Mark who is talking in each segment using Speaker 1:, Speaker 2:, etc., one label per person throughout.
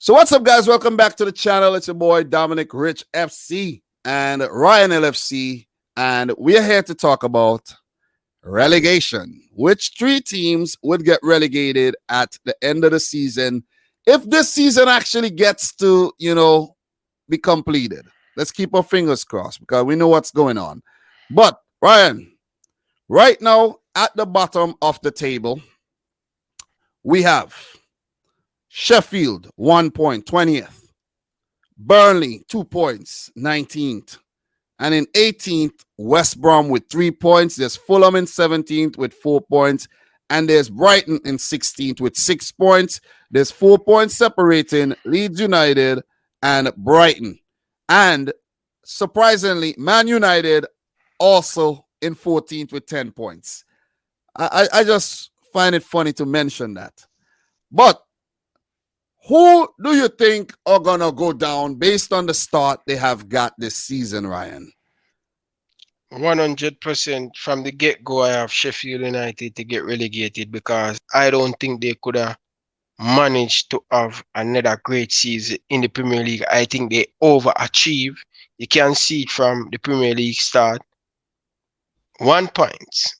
Speaker 1: So what's up, guys? Welcome back to the channel. It's your boy Dominic Rich FC and Ryan LFC, and we are here to talk about relegation. Which three teams would get relegated at the end of the season if this season actually gets to, be completed? Let's keep our fingers crossed because we know what's going on. But Ryan, right now at the bottom of the table, we have Sheffield, 1 point, 20th. Burnley, 2 points, 19th. And in 18th, West Brom with 3 points. There's Fulham in 17th with 4 points. And there's Brighton in 16th with 6 points. There's 4 points separating Leeds United and Brighton. And surprisingly, Man United also in 14th with 10 points. I just find it funny to mention that. But who do you think are going to go down based on the start they have got this season, Ryan?
Speaker 2: 100% from the get-go, I have Sheffield United to get relegated because I don't think they could have managed to have another great season in the Premier League. I think they overachieve. You can see it from the Premier League start. 1 point.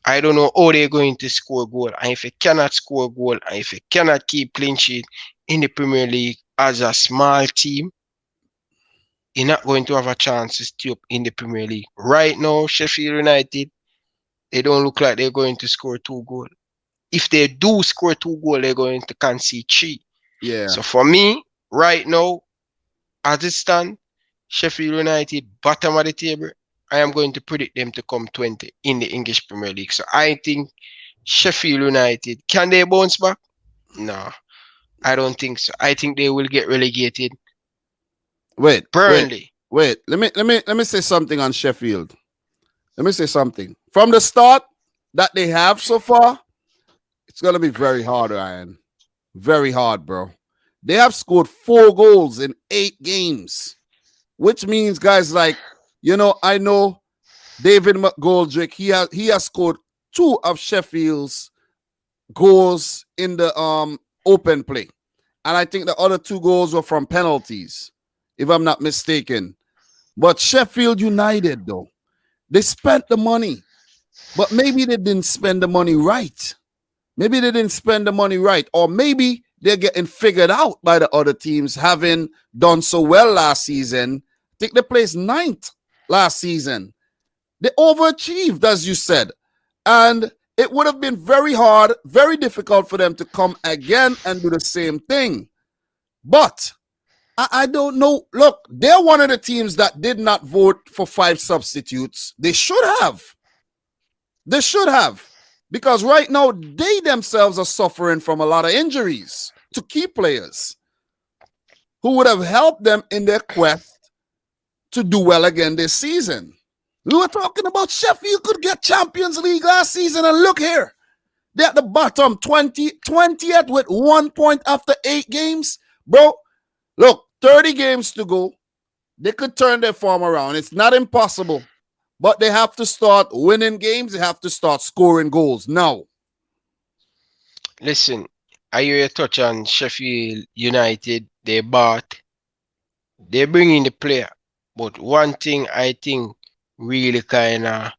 Speaker 2: I don't know how they're going to score goal. And if you cannot score goal, and if you cannot keep clean sheet in the Premier League as a small team, you're not going to have a chance to stay up in the Premier League. Right now, Sheffield United, they don't look like they're going to score 2 goals. If they do score 2 goals, they're going to concede 3.
Speaker 1: Yeah.
Speaker 2: So for me, right now, as it stands, Sheffield United, bottom of the table, I am going to predict them to come 20 in the English Premier League. So I think Sheffield United, can they bounce back? No, I don't think so. I think they will get relegated.
Speaker 1: Wait,
Speaker 2: Burnley.
Speaker 1: Wait. Let me say something on Sheffield. Let me say something. From the start that they have so far, it's gonna be very hard, Ryan. Very hard, bro. They have scored 4 goals in 8 games, which means guys like, I know David McGoldrick, he has scored 2 of Sheffield's goals in the open play. And I think the other 2 goals were from penalties, if I'm not mistaken. But Sheffield United, though, they spent the money, but maybe they didn't spend the money right. Maybe they didn't spend the money right, or maybe they're getting figured out by the other teams, having done so well last season. I think they placed 9th last season. They overachieved, as you said. And it would have been very hard, very difficult for them to come again and do the same thing. But I don't know. Look, they're one of the teams that did not vote for 5 substitutes. They should have. They should have. Because right now, they themselves are suffering from a lot of injuries to key players who would have helped them in their quest to do well again this season. We were talking about Sheffield could get Champions League last season, and look here. They're at the bottom, 20th with 1 point after 8 games. Bro, look, 30 games to go. They could turn their form around. It's not impossible. But they have to start winning games. They have to start scoring goals now.
Speaker 2: Listen, I hear you touch on Sheffield United. They bought. They bring in the player. But one thing I think really kind of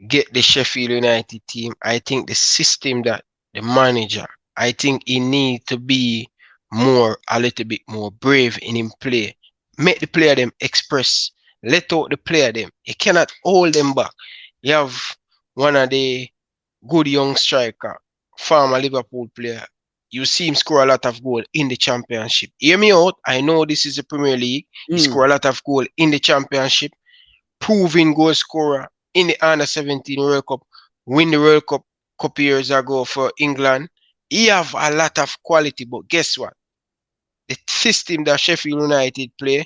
Speaker 2: get the Sheffield United team, I think the system that the manager, I think he needs to be a little bit more brave in him play. Make the player them express. Let out the player them. You cannot hold them back. You have one of the good young striker, former Liverpool player. You see him score a lot of goals in the championship. Hear me out. I know this is the Premier League. He scored a lot of goals in the championship. Proven goal scorer in the Under 17 World Cup. Win the World Cup a couple years ago for England. He have a lot of quality, but guess what? The system that Sheffield United play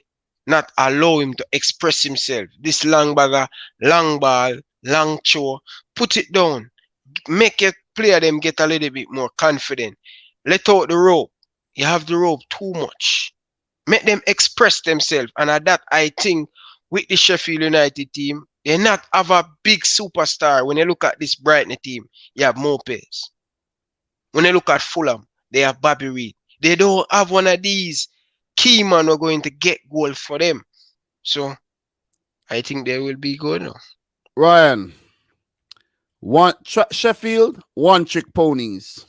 Speaker 2: not allow him to express himself. This long bagger, long ball, long throw, put it down. Make your player them get a little bit more confident. Let out the rope. You have the rope too much. Make them express themselves. And at that, I think with the Sheffield United team, they not have a big superstar. When you look at this Brighton team, you have Mopez. When you look at Fulham, they have Bobby Reed. They don't have one of these key man who are going to get goal for them. So I think they will be good.
Speaker 1: Ryan, Sheffield, one trick ponies.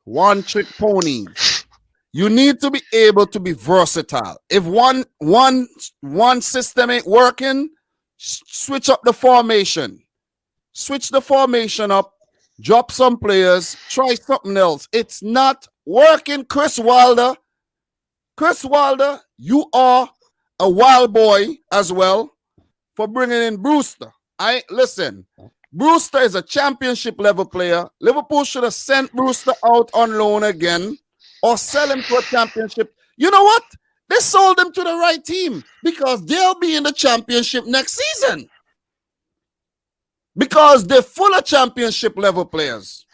Speaker 1: One trick ponies. You need to be able to be versatile. If one system ain't working, switch up the formation. Switch the formation up, drop some players, try something else. It's not working, Chris Wilder. Chris Wilder, you are a wild boy as well for bringing in Brewster. Listen, Brewster is a championship level player. Liverpool should have sent Brewster out on loan again or sell him to a championship. You know what? They sold him to the right team because they'll be in the championship next season. Because they're full of championship level players.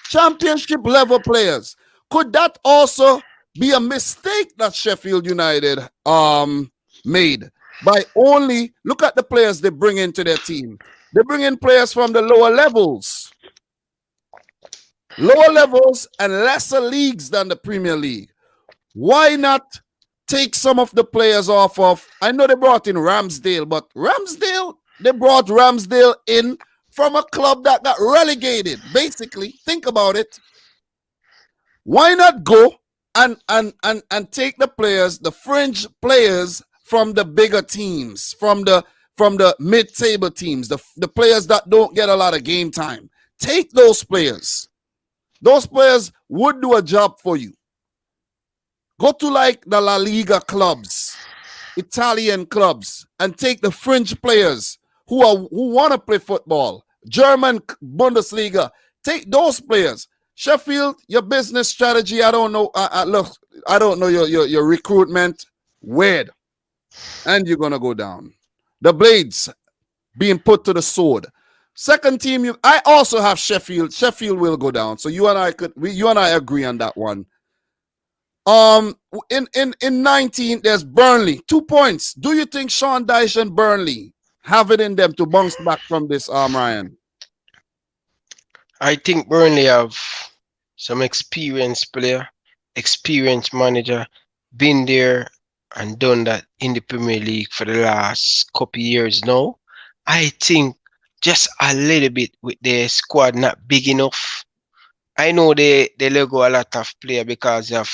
Speaker 1: Championship level players. Could that also be a mistake that Sheffield United made by only look at the players they bring into their team? They bring in players from the lower levels and lesser leagues than the Premier League. Why not take some of the players off of? I know they brought in Ramsdale, but they brought Ramsdale in from a club that got relegated. Basically, think about it. Why not go and take the players, the fringe players from the bigger teams, from the mid-table teams, the players that don't get a lot of game time. Take those players. Those players would do a job for you. Go to like the La Liga clubs, Italian clubs, and take the fringe players who want to play football. German Bundesliga. Take those players. Sheffield, your business strategy, I don't know. Look, I don't know your recruitment. Weird. And you're gonna go down. The Blades being put to the sword. Second team, I also have Sheffield. Sheffield will go down. So you and I agree on that one. In 19, there's Burnley. 2 points. Do you think Sean Dyche and Burnley have it in them to bounce back from this, Ryan?
Speaker 2: I think Burnley have some experienced player, experienced manager, been there and done that in the Premier League for the last couple years now. I think just a little bit with their squad not big enough. I know they let go a lot of player because of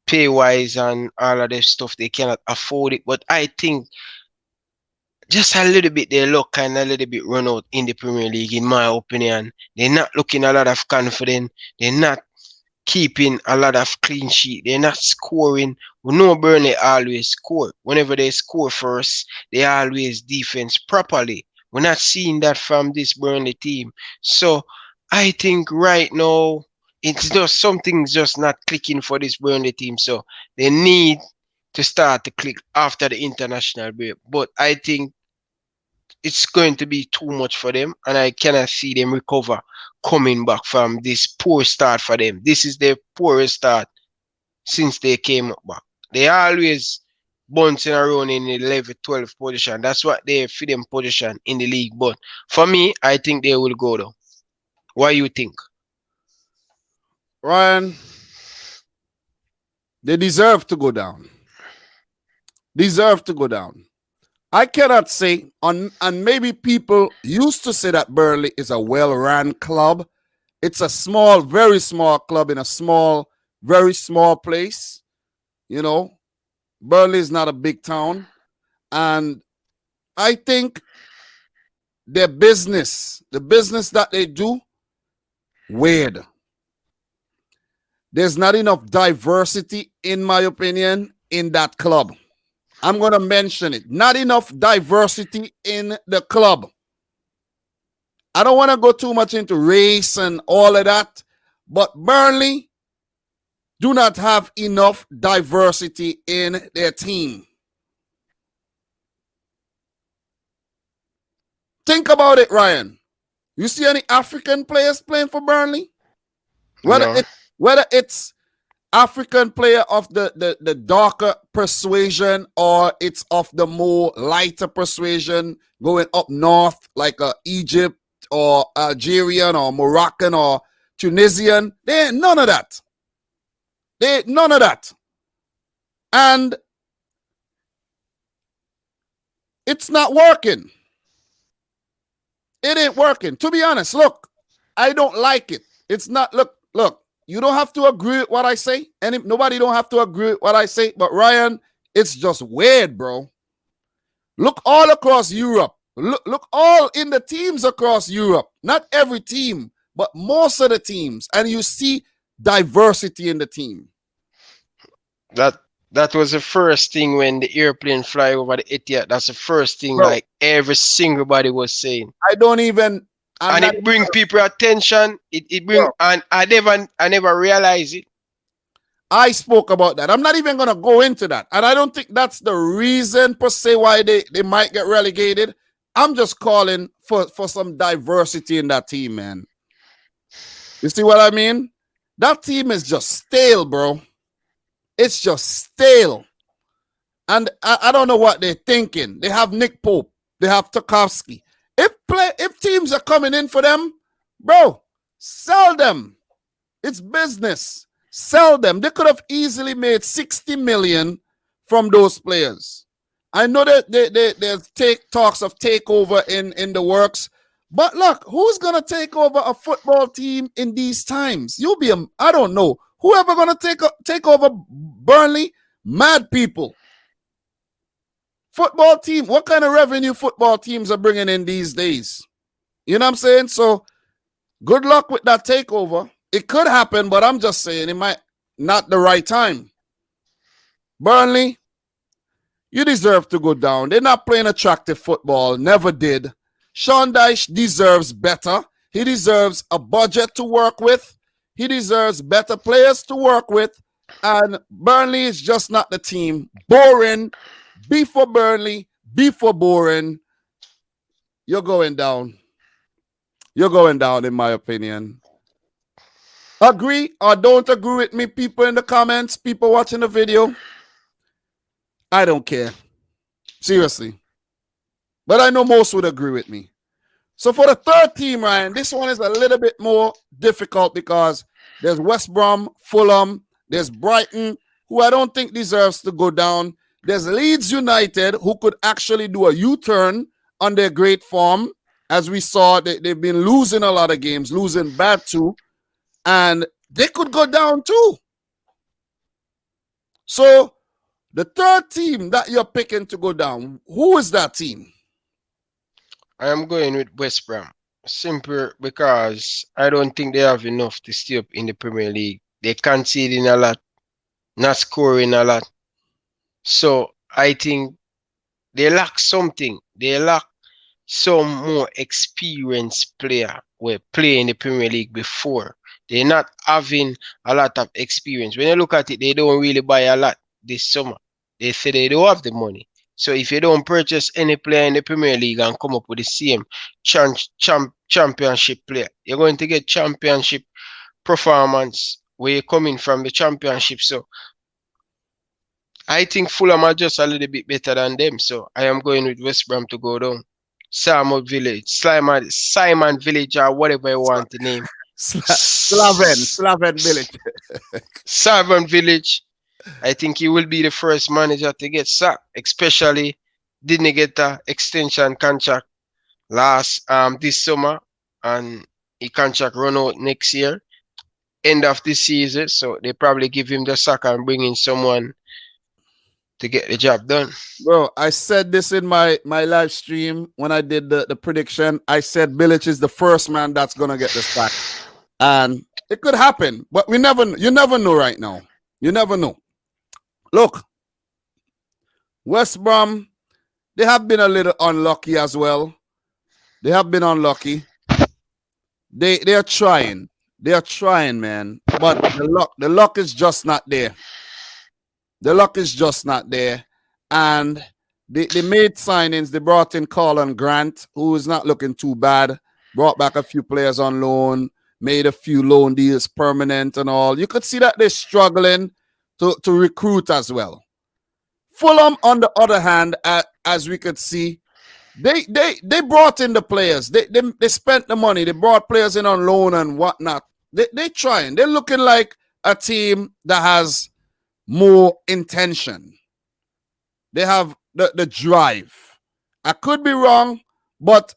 Speaker 2: pay wise and all of this stuff. They cannot afford it. But I think just a little bit they look kind of a little bit run out in the Premier League, in my opinion. They're not looking a lot of confident. They're not keeping a lot of clean sheet. They're not scoring. We know Burnley always score. Whenever they score first, they always defense properly. We're not seeing that from this Burnley team. So I think right now it's just something's just not clicking for this Burnley team. So they need to start to click after the international break. But I think it's going to be too much for them, and I cannot see them recover coming back from this poor start for them. This is their poorest start since they came back. They always bouncing around in the 11th, 12th position. That's what they fit them position in the league. But for me, I think they will go though. What do you think?
Speaker 1: Ryan, they deserve to go down. Deserve to go down. I cannot say, and maybe people used to say that Burnley is a well-run club. It's a small, very small club in a small, very small place. You know, Burnley is not a big town. And I think their business, the business that they do, weird. There's not enough diversity, in my opinion, in that club. I'm going to mention it. Not enough diversity in the club. I don't want to go too much into race and all of that, but Burnley do not have enough diversity in their team. Think about it, Ryan. You see any African players playing for Burnley? Whether it's African player of the darker persuasion or it's of the more lighter persuasion going up north like Egypt or Algerian or Moroccan or Tunisian. There ain't none of that. None of that. And it's not working. It ain't working. To be honest, look, I don't like it. It's not, look, you don't have to agree with what I say. Nobody don't have to agree with what I say. But Ryan, it's just weird, bro. Look all across Europe. Look all in the teams across Europe. Not every team, but most of the teams. And you see diversity in the team.
Speaker 2: That was the first thing when the airplane fly over the Etihad. That's the first thing,
Speaker 1: Bro,
Speaker 2: like every single body was saying.
Speaker 1: It
Speaker 2: bring people attention. It bring,
Speaker 1: bro,
Speaker 2: and I never realized it.
Speaker 1: I spoke about that. I'm not even going to go into that. And I don't think that's the reason per se why they might get relegated. I'm just calling for some diversity in that team, man. You see what I mean? That team is just stale, bro. It's just stale. And I don't know what they're thinking. They have Nick Pope. They have Tarkowski. If teams are coming in for them, bro, sell them. It's business. Sell them. They could have easily made 60 million from those players. I know that there's talks of takeover in the works. But look, who's going to take over a football team in these times? I don't know. Whoever going to take over Burnley? Mad people. Football team, what kind of revenue football teams are bringing in these days? You know what I'm saying? So good luck with that takeover. It could happen, but I'm just saying it might not the right time. Burnley, you deserve to go down. They're not playing attractive football. Never did. Sean Dyche deserves better. He deserves a budget to work with. He deserves better players to work with. And Burnley is just not the team. Boring. B for Burnley. B for boring. You're going down. You're going down, in my opinion. Agree or don't agree with me, people in the comments, people watching the video? I don't care. Seriously. But I know most would agree with me. So for the third team, Ryan, this one is a little bit more difficult because there's West Brom, Fulham, there's Brighton, who I don't think deserves to go down. There's Leeds United, who could actually do a U-turn on their great form. As we saw, they've been losing a lot of games, losing bad too. And they could go down too. So the third team that you're picking to go down, who is that team?
Speaker 2: I am going with West Brom. Simple because I don't think they have enough to stay up in the Premier League. They're conceding a lot, not scoring a lot. So I think they lack something. They lack some more experienced player who play in the Premier League before. They're not having a lot of experience. When you look at it, they don't really buy a lot this summer. They say they don't have the money. So if you don't purchase any player in the Premier League and come up with the same championship player, you're going to get championship performance where you're coming from the championship. So I think Fulham are just a little bit better than them. So I am going with West Brom to go down. Simon Village, or whatever you want to name.
Speaker 1: Slaven Village.
Speaker 2: Simon Village. I think he will be the first manager to get sacked, especially didn't get an extension contract this summer, and his contract run out next year, end of the season. So they probably give him the sack and bring in someone to get the job done.
Speaker 1: Bro, I said this in my live stream when I did the prediction. I said Village is the first man that's gonna get the sack, and it could happen, but you never know right now. You never know. Look, West Brom, they have been a little unlucky as well. They have been unlucky. They are trying. They are trying, man. But the luck is just not there. The luck is just not there. And they made signings. They brought in Colin Grant, who is not looking too bad. Brought back a few players on loan. Made a few loan deals permanent and all. You could see that they're struggling to recruit as well. Fulham, on the other hand, as we could see, they brought in the players. They spent the money. They brought players in on loan and whatnot. They're trying. They're looking like a team that has more intention. They have the drive. I could be wrong, but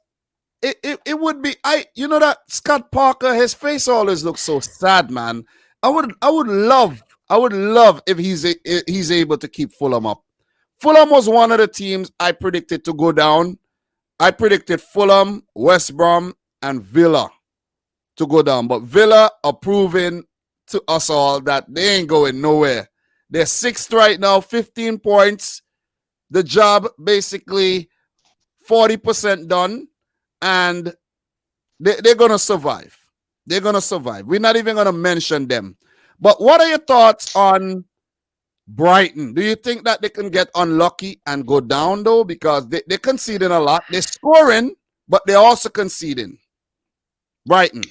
Speaker 1: it would be that Scott Parker, his face always looks so sad, man. I would love if he's able to keep Fulham up. Fulham was one of the teams I predicted to go down. I predicted Fulham, West Brom, and Villa to go down. But Villa are proving to us all that they ain't going nowhere. They're sixth right now, 15 points. The job basically 40% done. And they're going to survive. They're going to survive. We're not even going to mention them. But what are your thoughts on Brighton? Do you think that they can get unlucky and go down, though? Because they're conceding a lot. They're scoring, but they're also conceding. Brighton.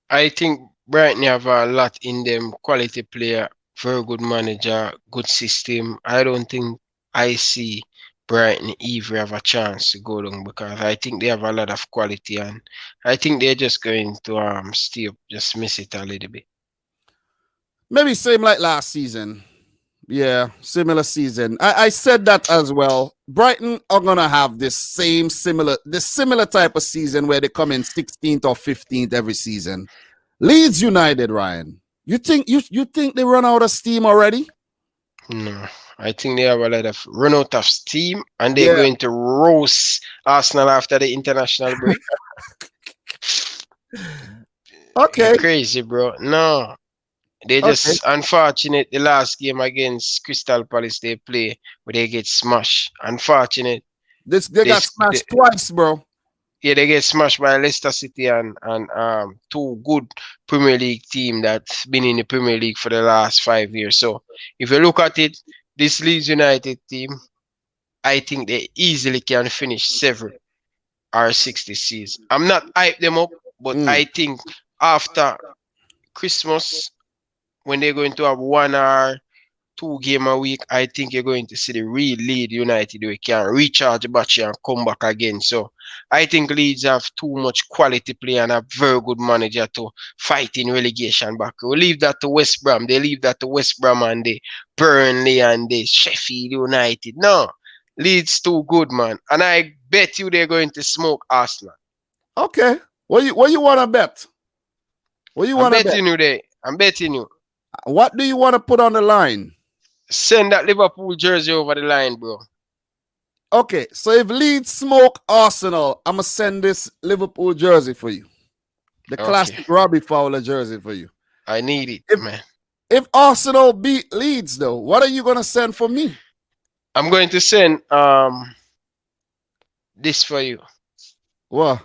Speaker 2: I think Brighton have a lot in them. Quality player, very good manager, good system. I don't think I see Brighton either have a chance to go down because I think they have a lot of quality and I think they're just going to stay up, just miss it a little bit.
Speaker 1: Maybe same like last season. Yeah, similar season. I said that as well. Brighton are gonna have this similar type of season where they come in 16th or 15th every season. Leeds United, Ryan. You think they run out of steam already?
Speaker 2: No, I think they have a lot of run out of steam and they're going to roast Arsenal after the international break.
Speaker 1: Okay.
Speaker 2: Crazy, bro. No. They just unfortunate the last game against Crystal Palace they play where they get smashed. Unfortunate.
Speaker 1: They got smashed twice, bro.
Speaker 2: Yeah, they get smashed by Leicester City and two good Premier League team that's been in the Premier League for the last 5 years. So if you look at it, this Leeds United team, I think they easily can finish 7 or 6 this season. I'm not hype them up, but I think after Christmas, when they're going to have 1 or 2 games a week, I think you're going to see the real Leeds United who can recharge the battery and come back again. So I think Leeds have too much quality play and a very good manager to fight in relegation back. We'll leave that to West Brom. They leave that to West Brom and the Burnley and the Sheffield United. No, Leeds too good, man. And I bet you they're going to smoke Arsenal.
Speaker 1: Okay. What you want to bet? What you want to bet?
Speaker 2: I'm betting you.
Speaker 1: What do you want to put on the line?
Speaker 2: Send that Liverpool jersey over the line, bro.
Speaker 1: Okay, so if Leeds smoke Arsenal, I'm going to send this Liverpool jersey for you. The classic Robbie Fowler jersey for you.
Speaker 2: I need it, man.
Speaker 1: If Arsenal beat Leeds, though, what are you going to send for me?
Speaker 2: I'm going to send this for you.
Speaker 1: What?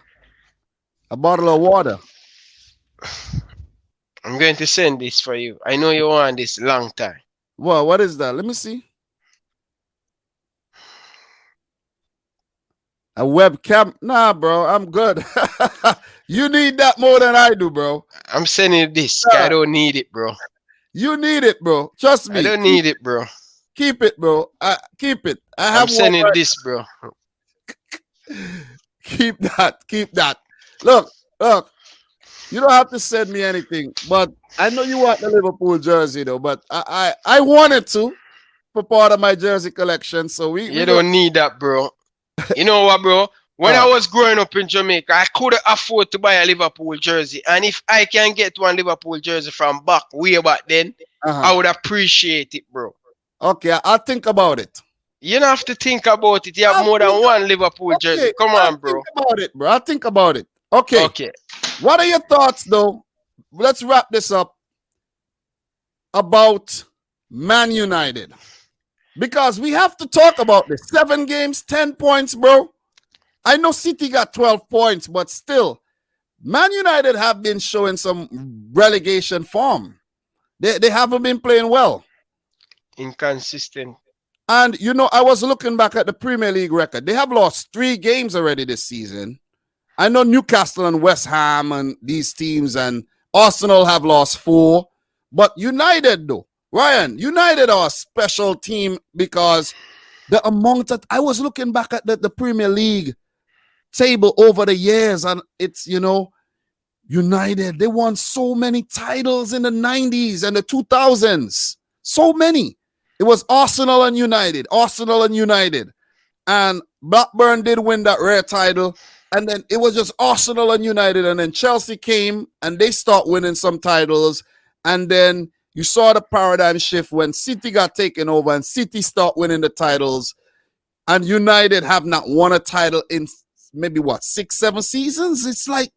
Speaker 1: A bottle of water.
Speaker 2: I'm going to send this for you. I know you want this long time.
Speaker 1: What is that? Let me see. A webcam? Nah, bro, I'm good. You need that more than I do, bro.
Speaker 2: I'm sending this. I don't need it, bro.
Speaker 1: You need it, bro. Trust me.
Speaker 2: I don't need it, bro.
Speaker 1: Keep it, bro. Keep it.
Speaker 2: I'm sending this, bro.
Speaker 1: Keep that. Look. You don't have to send me anything, but I know you want the Liverpool jersey, though. But I wanted to for part of my jersey collection. So
Speaker 2: you don't need that, bro. You know what, bro? When I was growing up in Jamaica, I couldn't afford to buy a Liverpool jersey. And if I can get one Liverpool jersey from way back then, I would appreciate it, bro.
Speaker 1: Okay, I'll think about it.
Speaker 2: You don't have to think about it. You have more than one Liverpool jersey. Come on, bro.
Speaker 1: Think about it, bro. I'll think about it. Okay. What are your thoughts, though? Let's wrap this up about Man United. Because we have to talk about this. 7 games, 10 points, bro. I know City got 12 points, but still, Man United have been showing some relegation form. They haven't been playing well.
Speaker 2: Inconsistent.
Speaker 1: And, I was looking back at the Premier League record. They have lost 3 games already this season. I know Newcastle and West Ham and these teams and Arsenal have lost 4. But United, though, Ryan, United are a special team because the amount that I was looking back at the Premier League table over the years, and it's, United, they won so many titles in the 90s and the 2000s. So many. It was Arsenal and United, Arsenal and United. And Blackburn did win that rare title. And then it was just Arsenal and United. And then Chelsea came and they start winning some titles. And then you saw the paradigm shift when City got taken over and City start winning the titles. And United have not won a title in maybe 6, 7 seasons. It's like,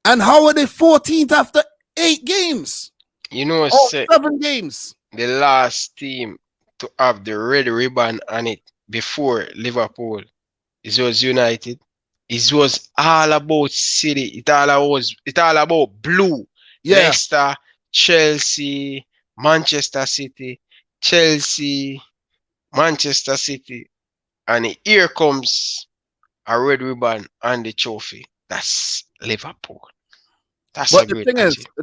Speaker 1: and how are they 14th after 8 games?
Speaker 2: You know,
Speaker 1: or 7 games.
Speaker 2: The last team to have the red ribbon on it before Liverpool, it was United. It was all about City. It all about blue.
Speaker 1: Yeah.
Speaker 2: Leicester, Chelsea, Manchester City, Chelsea, Manchester City, and here comes a red ribbon and the trophy. That's Liverpool. That's
Speaker 1: but
Speaker 2: a great
Speaker 1: the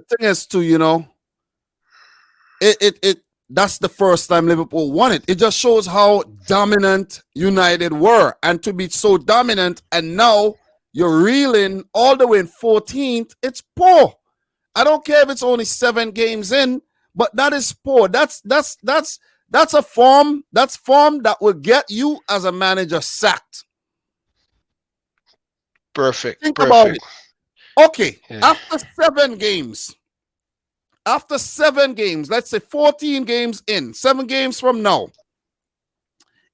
Speaker 1: thing is too, you know, it that's the first time Liverpool won it. It just shows how dominant United were, and to be so dominant, and now you're reeling all the way in 14th. It's poor. I don't care if it's only 7 games in, but that is poor. That's a form. That's form that will get you as a manager sacked.
Speaker 2: Perfect.
Speaker 1: Think about it. Okay, after 7 games, let's say 14 games in, 7 games from now,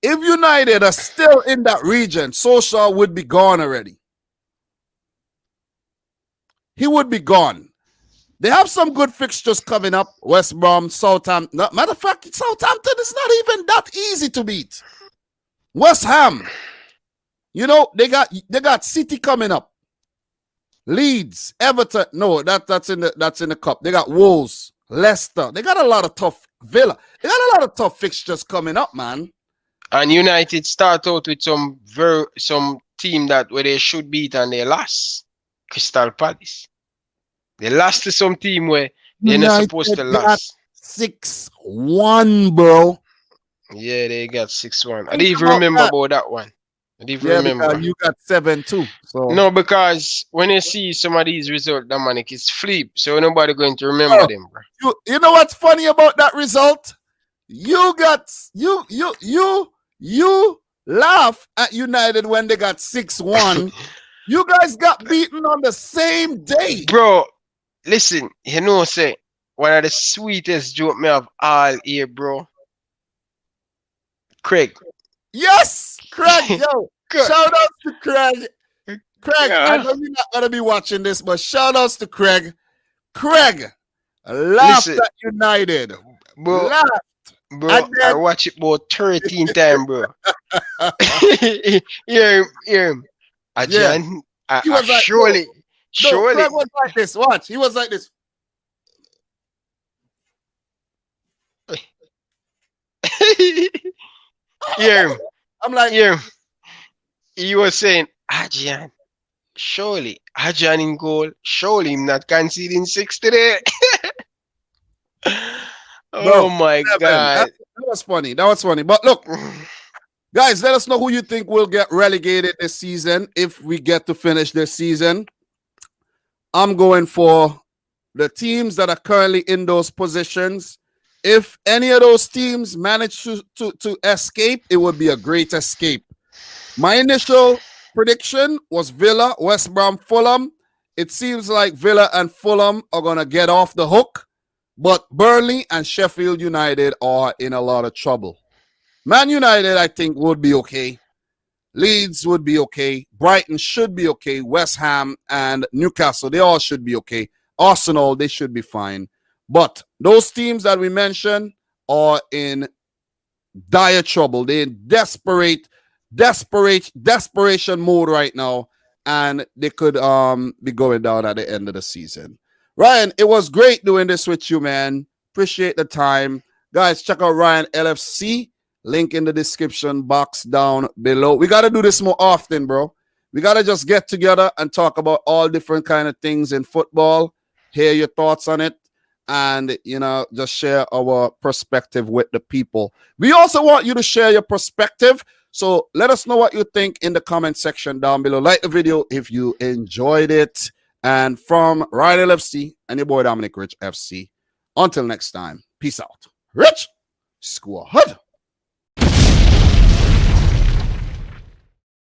Speaker 1: if United are still in that region, Solskjaer would be gone already. He would be gone. They have some good fixtures coming up. West Brom, Southampton. Matter of fact, Southampton is not even that easy to beat. West Ham. You know, they got City coming up. Leeds, Everton. No, that's in the cup. They got Wolves, Leicester. They got a lot of tough Villa. They got a lot of tough fixtures coming up, man.
Speaker 2: And United start out with some team that where they should beat and they lost. Crystal Palace. They lost to some team where they're not supposed to lose.
Speaker 1: 6-1, bro.
Speaker 2: Yeah, they got 6-1. I didn't even remember about that one. I didn't remember.
Speaker 1: Because you got 7-2. So
Speaker 2: no, because when you see some of these results, Dominic, it's flip. So nobody going to remember them, bro.
Speaker 1: You know what's funny about that result? You laugh at United when they got 6-1. You guys got beaten on the same day.
Speaker 2: Bro, listen, you know, say one of the sweetest joke me have all here, bro. Craig.
Speaker 1: Yes, Craig, yo. Shout out to Craig. Craig, I know you're not going to be watching this, but shout outs to Craig. Craig laughed at United.
Speaker 2: Bro, I watch it about 13 times, bro. Hear him. Ajan,
Speaker 1: he was like,
Speaker 2: surely.
Speaker 1: Craig was like this. Watch. He was like this.
Speaker 2: Hear him.
Speaker 1: I'm like,
Speaker 2: hear him. He was saying, Ajan, surely. Ajan in goal. Surely him not conceding 6 today. Oh my God.
Speaker 1: That was funny. But look, guys, let us know who you think will get relegated this season if we get to finish this season. I'm going for the teams that are currently in those positions. If any of those teams manage to escape, it would be a great escape. My initial prediction was Villa, West Brom, Fulham. It seems like Villa and Fulham are going to get off the hook, but Burnley and Sheffield United are in a lot of trouble. Man United, I think, would be okay. Leeds would be okay. Brighton should be okay. West Ham and Newcastle, they all should be okay. Arsenal, they should be fine. But those teams that we mentioned are in dire trouble. They're in desperation mode right now, and they could be going down at the end of the season. Ryan, it was great doing this with you, man. Appreciate the time. Guys, check out Ryan LFC. Link in the description box down below. We got to do this more often, bro. We got to just get together and talk about all different kind of things in football, hear your thoughts on it, and, you know, just share our perspective with the people. We also want you to share your perspective. So let us know what you think in the comment section down below. Like the video if you enjoyed it. And from Ryan LFC and your boy Dominic Rich FC, until next time, peace out. Rich Squad.